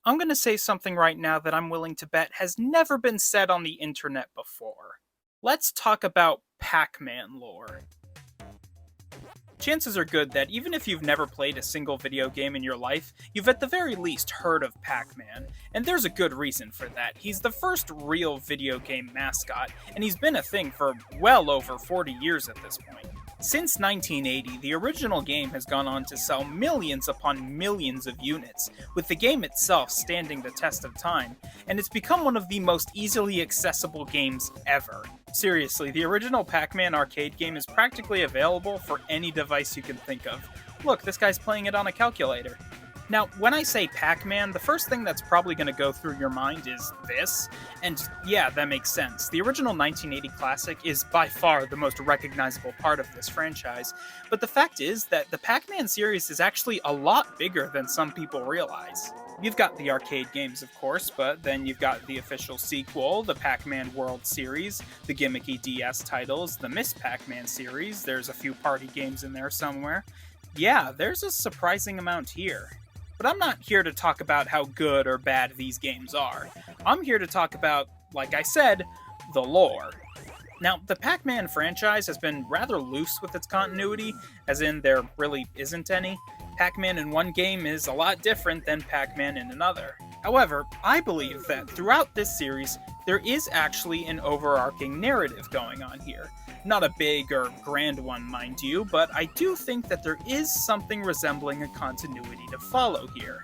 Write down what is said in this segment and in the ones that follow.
I'm going to say something right now that I'm willing to bet has never been said on the internet before. Let's talk about Pac-Man lore. Chances are good that even if you've never played a single video game in your life, you've at the very least heard of Pac-Man, and there's a good reason for that. He's the first real video game mascot, and he's been a thing for well over 40 years at this point. Since 1980, the original game has gone on to sell millions upon millions of units, with the game itself standing the test of time, and it's become one of the most easily accessible games ever. Seriously, the original Pac-Man arcade game is practically available for any device you can think of. Look, this guy's playing it on a calculator. Now, when I say Pac-Man, the first thing that's probably going to go through your mind is this, and yeah, that makes sense. The original 1980 classic is by far the most recognizable part of this franchise, but the fact is that the Pac-Man series is actually a lot bigger than some people realize. You've got the arcade games, of course, but then you've got the official sequel, the Pac-Man World Series, the gimmicky DS titles, the Miss Pac-Man series, there's a few party games in there somewhere. Yeah, there's a surprising amount here. But I'm not here to talk about how good or bad these games are. I'm here to talk about, like I said, the lore. Now, the Pac-Man franchise has been rather loose with its continuity, as in there really isn't any. Pac-Man in one game is a lot different than Pac-Man in another. However, I believe that throughout this series, there is actually an overarching narrative going on here. Not a big or grand one, mind you, but I do think that there is something resembling a continuity to follow here.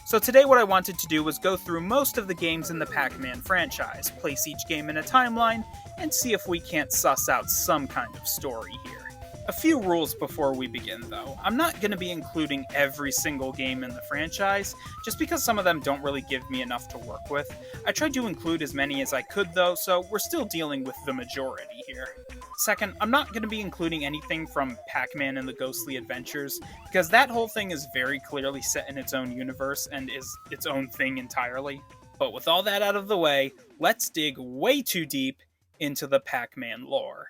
So today what I wanted to do was go through most of the games in the Pac-Man franchise, place each game in a timeline, and see if we can't suss out some kind of story here. A few rules before we begin, though. I'm not going to be including every single game in the franchise, just because some of them don't really give me enough to work with. I tried to include as many as I could, though, so we're still dealing with the majority here. Second, I'm not going to be including anything from Pac-Man and the Ghostly Adventures, because that whole thing is very clearly set in its own universe and is its own thing entirely. But with all that out of the way, let's dig way too deep into the Pac-Man lore.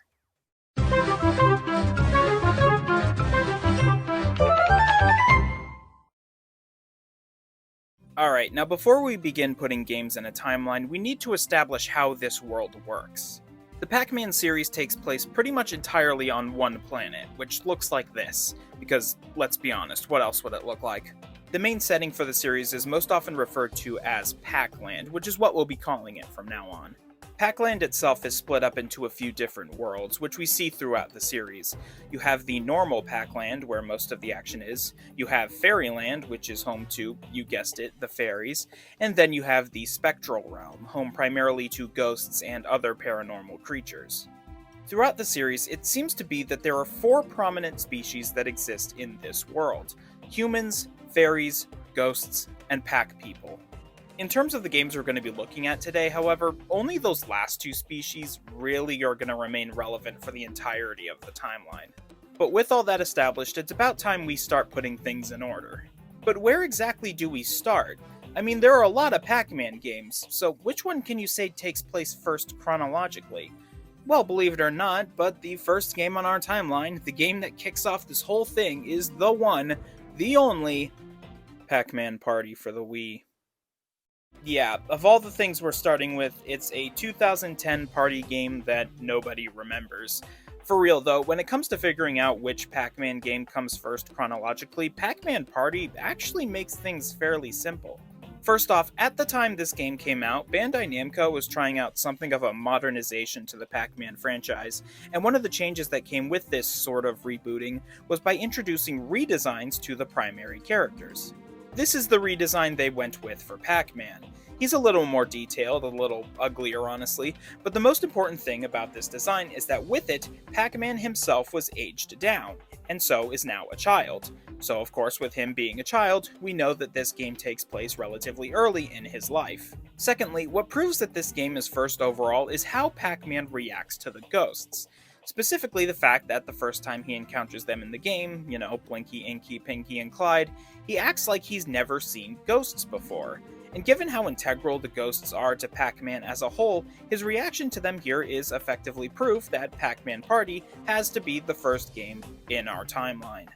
Alright, now before we begin putting games in a timeline, we need to establish how this world works. The Pac-Man series takes place pretty much entirely on one planet, which looks like this, because let's be honest, what else would it look like? The main setting for the series is most often referred to as Pac-Land, which is what we'll be calling it from now on. Pac-Land itself is split up into a few different worlds, which we see throughout the series. You have the normal Pac-Land, where most of the action is, you have Fairyland, which is home to, you guessed it, the fairies, and then you have the Spectral Realm, home primarily to ghosts and other paranormal creatures. Throughout the series, it seems to be that there are four prominent species that exist in this world: humans, fairies, ghosts, and Pac people. In terms of the games we're going to be looking at today, however, only those last two species really are going to remain relevant for the entirety of the timeline. But with all that established, it's about time we start putting things in order. But where exactly do we start? I mean, there are a lot of Pac-Man games, so which one can you say takes place first chronologically? Well, believe it or not, but the first game on our timeline, the game that kicks off this whole thing, is the one, the only, Pac-Man Party for the Wii. Yeah, of all the things we're starting with, it's a 2010 party game that nobody remembers. For real though, when it comes to figuring out which Pac-Man game comes first chronologically, Pac-Man Party actually makes things fairly simple. First off, at the time this game came out, Bandai Namco was trying out something of a modernization to the Pac-Man franchise, and one of the changes that came with this sort of rebooting was by introducing redesigns to the primary characters. This is the redesign they went with for Pac-Man. He's a little more detailed, a little uglier honestly, but the most important thing about this design is that with it, Pac-Man himself was aged down, and so is now a child. So of course, with him being a child, we know that this game takes place relatively early in his life. Secondly, what proves that this game is first overall is how Pac-Man reacts to the ghosts. Specifically the fact that the first time he encounters them in the game, Blinky, Inky, Pinky, and Clyde, he acts like he's never seen ghosts before. And given how integral the ghosts are to Pac-Man as a whole, his reaction to them here is effectively proof that Pac-Man Party has to be the first game in our timeline.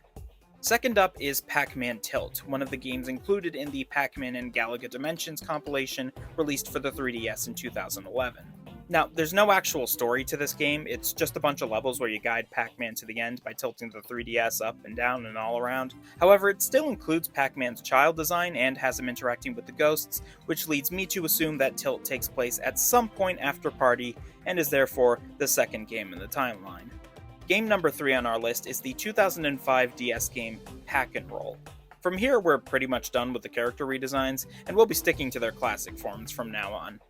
Second up is Pac-Man Tilt, one of the games included in the Pac-Man and Galaga Dimensions compilation released for the 3DS in 2011. Now, there's no actual story to this game, it's just a bunch of levels where you guide Pac-Man to the end by tilting the 3DS up and down and all around. However, it still includes Pac-Man's child design and has him interacting with the ghosts, which leads me to assume that Tilt takes place at some point after Party and is therefore the second game in the timeline. Game number 3 on our list is the 2005 DS game Pac-N-Roll. From here, we're pretty much done with the character redesigns, and we'll be sticking to their classic forms from now on.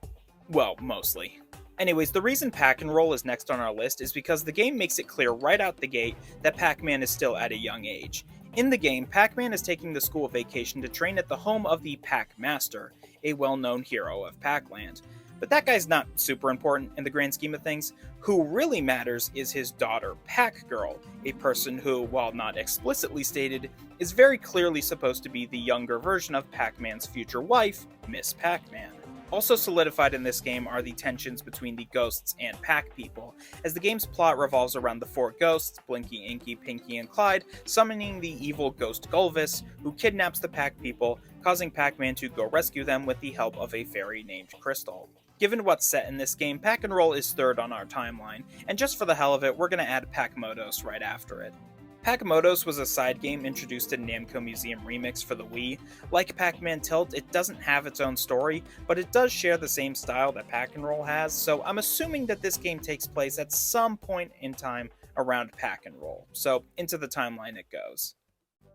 Well, mostly. Anyways, the reason Pac-N-Roll is next on our list is because the game makes it clear right out the gate that Pac-Man is still at a young age. In the game, Pac-Man is taking the school vacation to train at the home of the Pac-Master, a well-known hero of Pac-Land. But that guy's not super important in the grand scheme of things. Who really matters is his daughter, Pac-Girl, a person who, while not explicitly stated, is very clearly supposed to be the younger version of Pac-Man's future wife, Miss Pac-Man. Also solidified in this game are the tensions between the ghosts and Pac-People, as the game's plot revolves around the 4 ghosts, Blinky, Inky, Pinky, and Clyde, summoning the evil ghost Gulvis, who kidnaps the Pac-People, causing Pac-Man to go rescue them with the help of a fairy named Crystal. Given what's set in this game, Pac-N-Roll is third on our timeline, and just for the hell of it, we're going to add Pac-Motos right after it. Pac-Motos was a side game introduced in Namco Museum Remix for the Wii. Like Pac-Man Tilt, it doesn't have its own story, but it does share the same style that Pac-N-Roll has, so I'm assuming that this game takes place at some point in time around Pac-N-Roll. So, into the timeline it goes.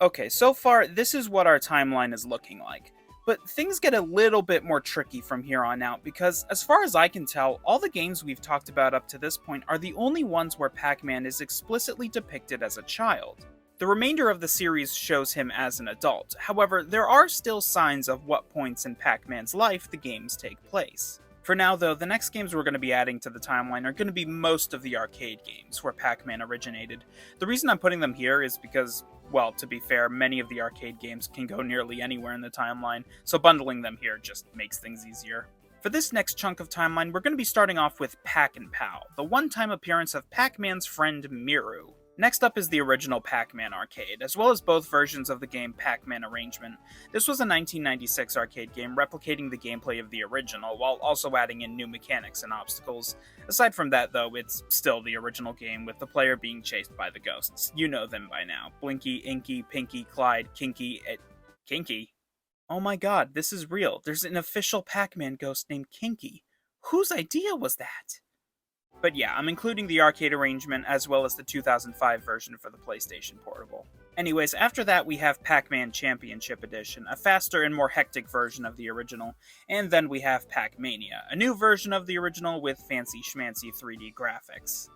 Okay, so far, this is what our timeline is looking like. But things get a little bit more tricky from here on out because, as far as I can tell, all the games we've talked about up to this point are the only ones where Pac-Man is explicitly depicted as a child. The remainder of the series shows him as an adult, however, there are still signs of what points in Pac-Man's life the games take place. For now, though, the next games we're going to be adding to the timeline are going to be most of the arcade games where Pac-Man originated. The reason I'm putting them here is because, well, to be fair, many of the arcade games can go nearly anywhere in the timeline, so bundling them here just makes things easier. For this next chunk of timeline, we're going to be starting off with Pac-N-Pal, the one-time appearance of Pac-Man's friend Miru. Next up is the original Pac-Man arcade, as well as both versions of the game Pac-Man Arrangement. This was a 1996 arcade game replicating the gameplay of the original, while also adding in new mechanics and obstacles. Aside from that, though, it's still the original game, with the player being chased by the ghosts. You know them by now. Blinky, Inky, Pinky, Clyde, Kinky, Kinky? Oh my god, this is real. There's an official Pac-Man ghost named Kinky. Whose idea was that? But yeah, I'm including the arcade arrangement as well as the 2005 version for the PlayStation Portable. Anyways, after that we have Pac-Man Championship Edition, a faster and more hectic version of the original, and then we have Pac-Mania, a new version of the original with fancy schmancy 3D graphics.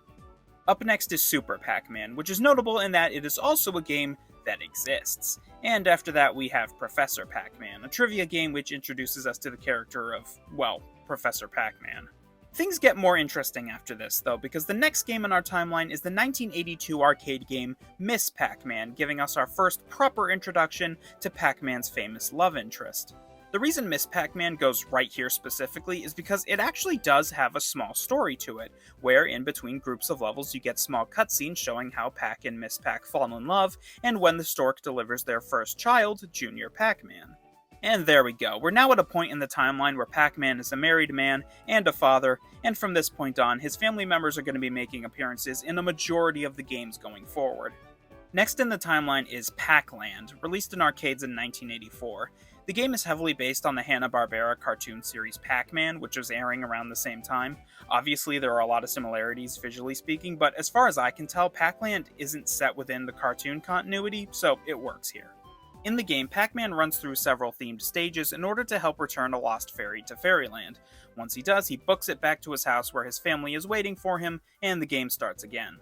Up next is Super Pac-Man, which is notable in that it is also a game that exists. And after that we have Professor Pac-Man, a trivia game which introduces us to the character of, well, Professor Pac-Man. Things get more interesting after this, though, because the next game in our timeline is the 1982 arcade game Miss Pac-Man, giving us our first proper introduction to Pac-Man's famous love interest. The reason Miss Pac-Man goes right here specifically is because it actually does have a small story to it, where in between groups of levels you get small cutscenes showing how Pac and Miss Pac fall in love, and when the stork delivers their first child, Junior Pac-Man. And there we go, we're now at a point in the timeline where Pac-Man is a married man and a father, and from this point on, his family members are going to be making appearances in a majority of the games going forward. Next in the timeline is Pac-Land, released in arcades in 1984. The game is heavily based on the Hanna-Barbera cartoon series Pac-Man, which was airing around the same time. Obviously, there are a lot of similarities, visually speaking, but as far as I can tell, Pac-Land isn't set within the cartoon continuity, so it works here. In the game, Pac-Man runs through several themed stages in order to help return a lost fairy to Fairyland. Once he does, he books it back to his house where his family is waiting for him, and the game starts again.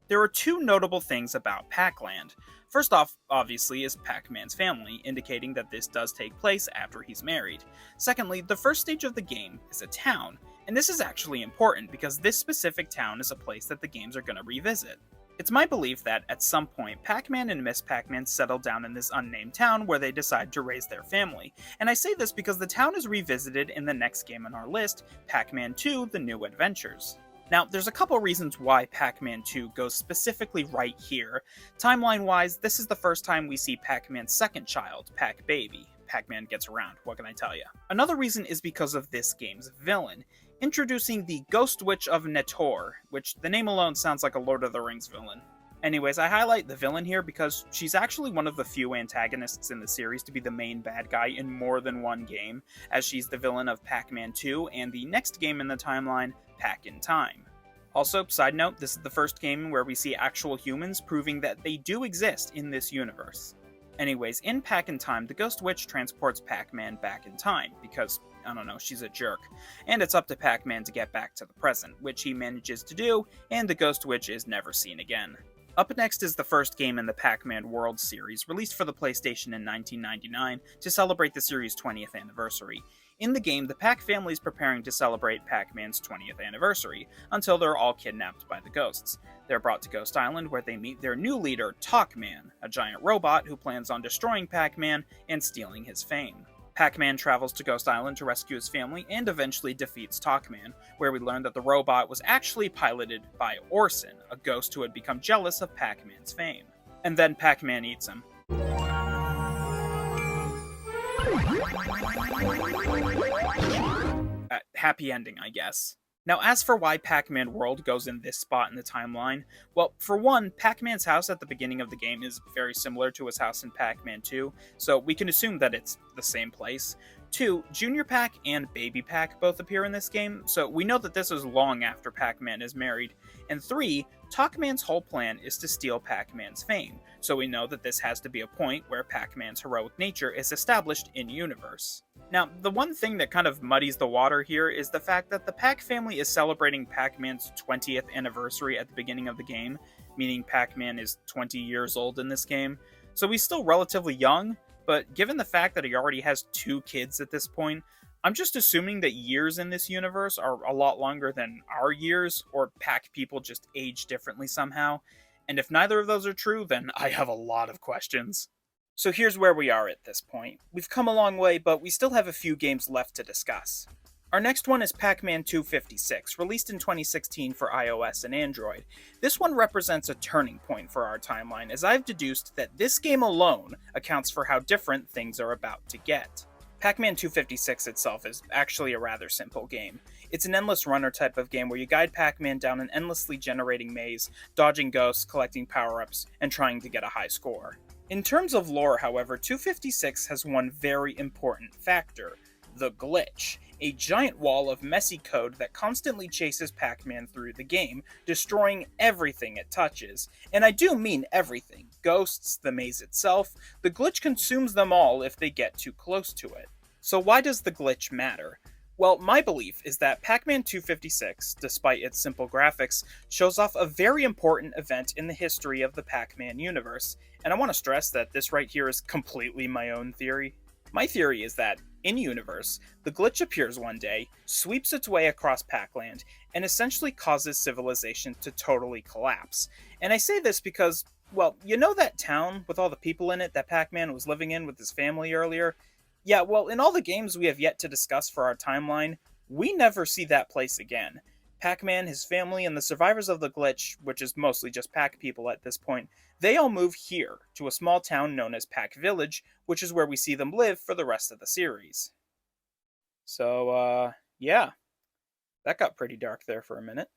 There are two notable things about Pac-Land. First off, obviously, is Pac-Man's family, indicating that this does take place after he's married. Secondly, the first stage of the game is a town, and this is actually important because this specific town is a place that the games are going to revisit. It's my belief that, at some point, Pac-Man and Miss Pac-Man settle down in this unnamed town where they decide to raise their family. And I say this because the town is revisited in the next game on our list, Pac-Man 2: The New Adventures. Now, there's a couple reasons why Pac-Man 2 goes specifically right here. Timeline-wise, this is the first time we see Pac-Man's second child, Pac-Baby. Pac-Man gets around, what can I tell you? Another reason is because of this game's villain, introducing the Ghost Witch of Netor, which the name alone sounds like a Lord of the Rings villain. Anyways, I highlight the villain here because she's actually one of the few antagonists in the series to be the main bad guy in more than one game, as she's the villain of Pac-Man 2 and the next game in the timeline, Pac-in-Time. Also, side note, this is the first game where we see actual humans, proving that they do exist in this universe. Anyways, in Pac-in-Time, the Ghost Witch transports Pac-Man back in time, because, I don't know, she's a jerk. And it's up to Pac-Man to get back to the present, which he manages to do, and the Ghost Witch is never seen again. Up next is the first game in the Pac-Man World series, released for the PlayStation in 1999 to celebrate the series' 20th anniversary. In the game, the Pac family is preparing to celebrate Pac-Man's 20th anniversary, until they're all kidnapped by the ghosts. They're brought to Ghost Island, where they meet their new leader, Talkman, a giant robot who plans on destroying Pac-Man and stealing his fame. Pac-Man travels to Ghost Island to rescue his family and eventually defeats Talkman, where we learn that the robot was actually piloted by Orson, a ghost who had become jealous of Pac-Man's fame. And then Pac-Man eats him. Happy ending, I guess. Now, as for why Pac-Man World goes in this spot in the timeline, well, for one, Pac-Man's house at the beginning of the game is very similar to his house in Pac-Man 2, so we can assume that it's the same place. 2, Junior Pac and Baby Pac both appear in this game, so we know that this is long after Pac-Man is married. And 3, Talkman's whole plan is to steal Pac-Man's fame, so we know that this has to be a point where Pac-Man's heroic nature is established in-universe. Now, the one thing that kind of muddies the water here is the fact that the Pac family is celebrating Pac-Man's 20th anniversary at the beginning of the game, meaning Pac-Man is 20 years old in this game, so he's still relatively young, but given the fact that he already has 2 kids at this point, I'm just assuming that years in this universe are a lot longer than our years, or Pac people just age differently somehow, and if neither of those are true, then I have a lot of questions. So here's where we are at this point. We've come a long way, but we still have a few games left to discuss. Our next one is Pac-Man 256, released in 2016 for iOS and Android. This one represents a turning point for our timeline, as I've deduced that this game alone accounts for how different things are about to get. Pac-Man 256 itself is actually a rather simple game. It's an endless runner type of game where you guide Pac-Man down an endlessly generating maze, dodging ghosts, collecting power-ups, and trying to get a high score. In terms of lore, however, 256 has one very important factor: the glitch, a giant wall of messy code that constantly chases Pac-Man through the game, destroying everything it touches. And I do mean everything. Ghosts, the maze itself, the glitch consumes them all if they get too close to it. So why does the glitch matter? Well, my belief is that Pac-Man 256, despite its simple graphics, shows off a very important event in the history of the Pac-Man universe, and I want to stress that this right here is completely my own theory. My theory is that, in-universe, the glitch appears one day, sweeps its way across Pac-Land, and essentially causes civilization to totally collapse. And I say this because, well, you know that town with all the people in it that Pac-Man was living in with his family earlier? Yeah, well, in all the games we have yet to discuss for our timeline, we never see that place again. Pac-Man, his family, and the survivors of the glitch, which is mostly just Pac people at this point, they all move here, to a small town known as Pac Village, which is where we see them live for the rest of the series. So, yeah. That got pretty dark there for a minute.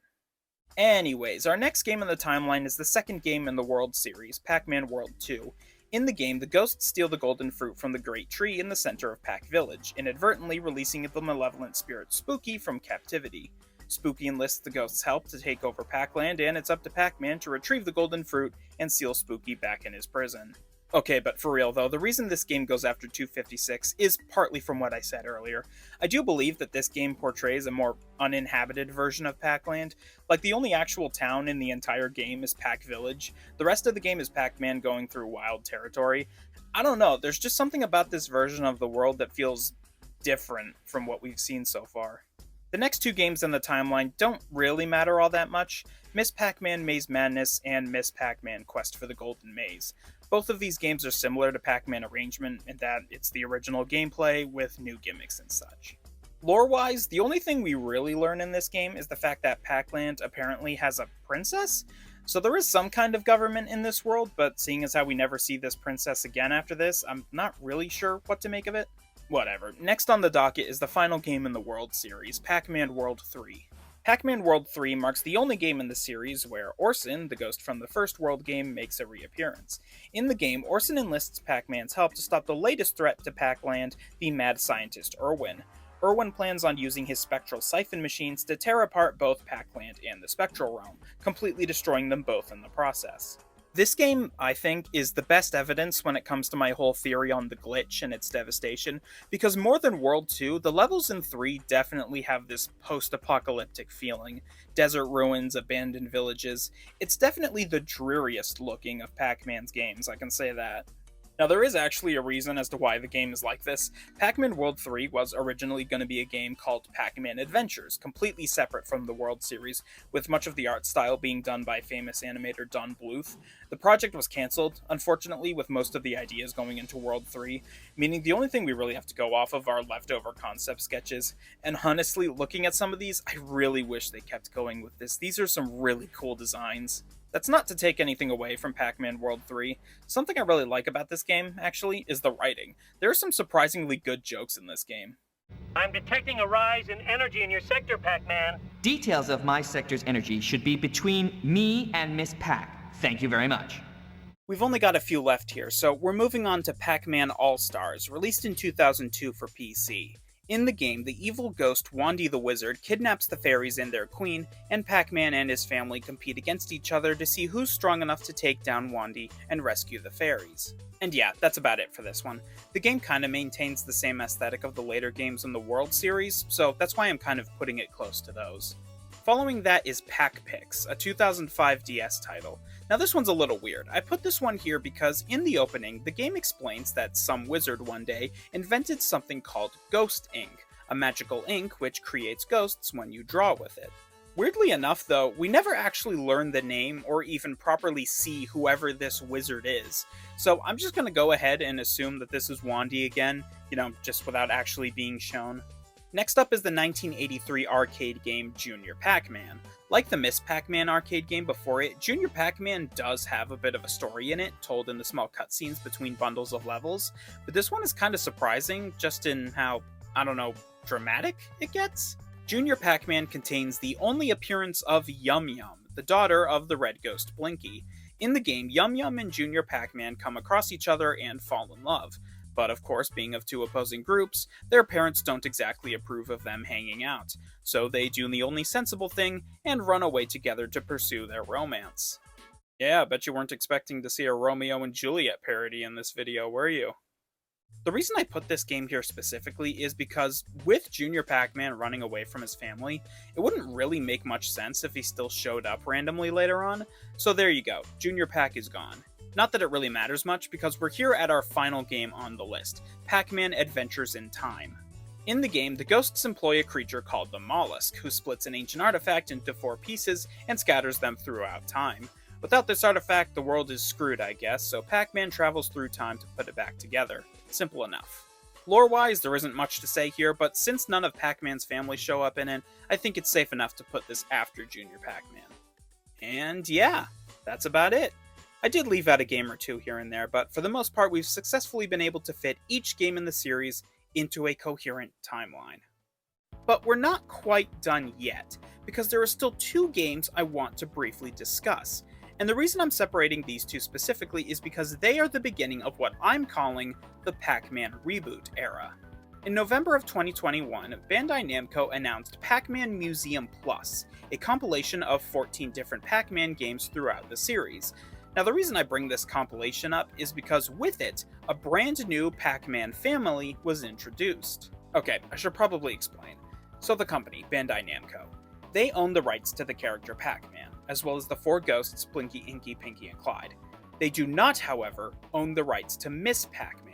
Anyways, our next game in the timeline is the second game in the World series, Pac-Man World 2. In the game, the ghosts steal the golden fruit from the great tree in the center of Pac Village, inadvertently releasing the malevolent spirit Spooky from captivity. Spooky enlists the ghost's help to take over Pac-Land, and it's up to Pac-Man to retrieve the golden fruit and seal Spooky back in his prison. Okay, but for real though, the reason this game goes after 256 is partly from what I said earlier. I do believe that this game portrays a more uninhabited version of Pac-Land. Like, the only actual town in the entire game is Pac Village. The rest of the game is Pac-Man going through wild territory. I don't know, there's just something about this version of the world that feels different from what we've seen so far. The next 2 games in the timeline don't really matter all that much: Miss Pac-Man Maze Madness and Miss Pac-Man Quest for the Golden Maze. Both of these games are similar to Pac-Man Arrangement in that it's the original gameplay with new gimmicks and such. Lore-wise, the only thing we really learn in this game is the fact that Pac-Land apparently has a princess. So there is some kind of government in this world, but seeing as how we never see this princess again after this, I'm not really sure what to make of it. Whatever. Next on the docket is the final game in the World series, Pac-Man World 3. Pac-Man World 3 marks the only game in the series where Orson, the ghost from the first World game, makes a reappearance. In the game, Orson enlists Pac-Man's help to stop the latest threat to Pac-Land, the mad scientist Irwin. Irwin plans on using his spectral siphon machines to tear apart both Pac-Land and the Spectral Realm, completely destroying them both in the process. This game, I think, is the best evidence when it comes to my whole theory on the glitch and its devastation, because more than World 2, the levels in 3 definitely have this post-apocalyptic feeling. Desert ruins, abandoned villages. It's definitely the dreariest looking of Pac-Man's games, I can say that. Now, there is actually a reason as to why the game is like this. Pac-Man World 3 was originally going to be a game called Pac-Man Adventures, completely separate from the World series, with much of the art style being done by famous animator Don Bluth. The project was cancelled, unfortunately, with most of the ideas going into World 3, meaning the only thing we really have to go off of are leftover concept sketches. And honestly, looking at some of these, I really wish they kept going with this. These are some really cool designs. That's not to take anything away from Pac-Man World 3. Something I really like about this game, actually, is the writing. There are some surprisingly good jokes in this game. I'm detecting a rise in energy in your sector, Pac-Man. Details of my sector's energy should be between me and Miss Pac. Thank you very much. We've only got a few left here, so we're moving on to Pac-Man All-Stars, released in 2002 for PC. In the game, the evil ghost Wandy the Wizard kidnaps the fairies and their queen, and Pac-Man and his family compete against each other to see who's strong enough to take down Wandy and rescue the fairies. And yeah, that's about it for this one. The game kinda maintains the same aesthetic of the later games in the World series, so that's why I'm kind of putting it close to those. Following that is Pac-Pix, a 2005 DS title. Now this one's a little weird. I put this one here because in the opening, the game explains that some wizard one day invented something called ghost ink, a magical ink which creates ghosts when you draw with it. Weirdly enough though, we never actually learn the name or even properly see whoever this wizard is. So I'm just gonna go ahead and assume that this is Wandy again, just without actually being shown. Next up is the 1983 arcade game Junior Pac-Man. Like the Miss Pac-Man arcade game before it, Junior Pac-Man does have a bit of a story in it, told in the small cutscenes between bundles of levels, but this one is kind of surprising just in how, dramatic it gets. Junior Pac-Man contains the only appearance of Yum Yum, the daughter of the red ghost Blinky. In the game, Yum Yum and Junior Pac-Man come across each other and fall in love. But of course, being of two opposing groups, their parents don't exactly approve of them hanging out, so they do the only sensible thing and run away together to pursue their romance. Yeah, I bet you weren't expecting to see a Romeo and Juliet parody in this video, were you? The reason I put this game here specifically is because with Junior Pac-Man running away from his family, it wouldn't really make much sense if he still showed up randomly later on, so there you go, Junior Pac is gone. Not that it really matters much, because we're here at our final game on the list, Pac-Man Adventures in Time. In the game, the ghosts employ a creature called the Mollusk, who splits an ancient artifact into 4 pieces and scatters them throughout time. Without this artifact, the world is screwed, I guess, so Pac-Man travels through time to put it back together. Simple enough. Lore-wise, there isn't much to say here, but since none of Pac-Man's family show up in it, I think it's safe enough to put this after Junior Pac-Man. And yeah, that's about it. I did leave out a game or two here and there, but for the most part we've successfully been able to fit each game in the series into a coherent timeline. But we're not quite done yet, because there are still 2 games I want to briefly discuss, and the reason I'm separating these 2 specifically is because they are the beginning of what I'm calling the Pac-Man reboot era. In November of 2021, Bandai Namco announced Pac-Man Museum Plus, a compilation of 14 different Pac-Man games throughout the series. Now, the reason I bring this compilation up is because with it, a brand new Pac-Man family was introduced. Okay, I should probably explain. So the company, Bandai Namco, they own the rights to the character Pac-Man, as well as the 4 ghosts Blinky, Inky, Pinky, and Clyde. They do not, however, own the rights to Miss Pac-Man.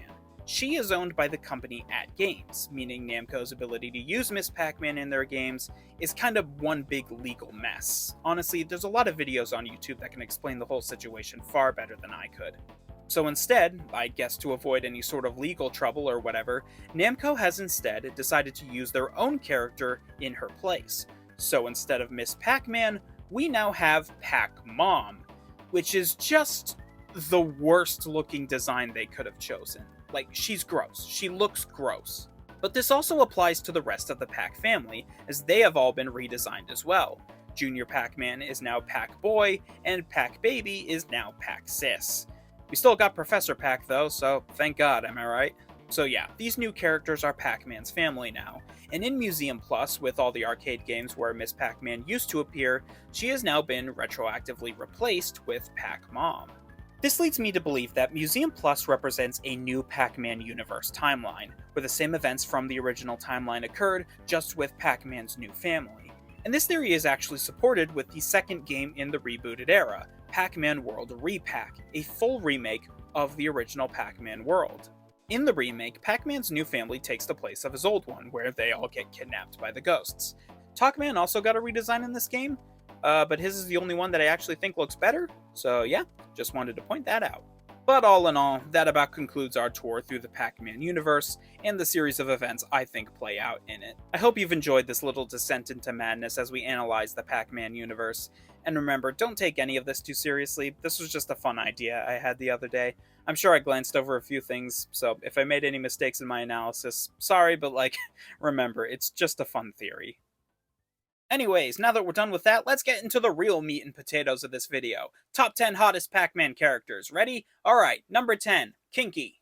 She is owned by the company At Games, meaning Namco's ability to use Miss Pac-Man in their games is kind of one big legal mess. Honestly, there's a lot of videos on YouTube that can explain the whole situation far better than I could. So instead, I guess to avoid any sort of legal trouble or whatever, Namco has instead decided to use their own character in her place. So instead of Miss Pac-Man, we now have Pac-Mom, which is just the worst looking design they could have chosen. Like, she's gross. She looks gross. But this also applies to the rest of the Pac family, as they have all been redesigned as well. Junior Pac-Man is now Pac-Boy, and Pac-Baby is now Pac-Sis. We still got Professor Pac though, so thank God, am I right? So yeah, these new characters are Pac-Man's family now, and in Museum Plus, with all the arcade games where Miss Pac-Man used to appear, she has now been retroactively replaced with Pac-Mom. This leads me to believe that Museum Plus represents a new Pac-Man universe timeline, where the same events from the original timeline occurred, just with Pac-Man's new family. And this theory is actually supported with the second game in the rebooted era, Pac-Man World Re-Pac, a full remake of the original Pac-Man world. In the remake, Pac-Man's new family takes the place of his old one, where they all get kidnapped by the ghosts. Talkman also got a redesign in this game, but his is the only one that I actually think looks better, so yeah, just wanted to point that out. But all in all, that about concludes our tour through the Pac-Man universe, and the series of events I think play out in it. I hope you've enjoyed this little descent into madness as we analyze the Pac-Man universe, and remember, don't take any of this too seriously. This was just a fun idea I had the other day. I'm sure I glanced over a few things, so if I made any mistakes in my analysis, sorry, but remember, it's just a fun theory. Anyways, now that we're done with that, let's get into the real meat and potatoes of this video. Top 10 hottest Pac-Man characters. Ready? Alright, number 10, Kinky.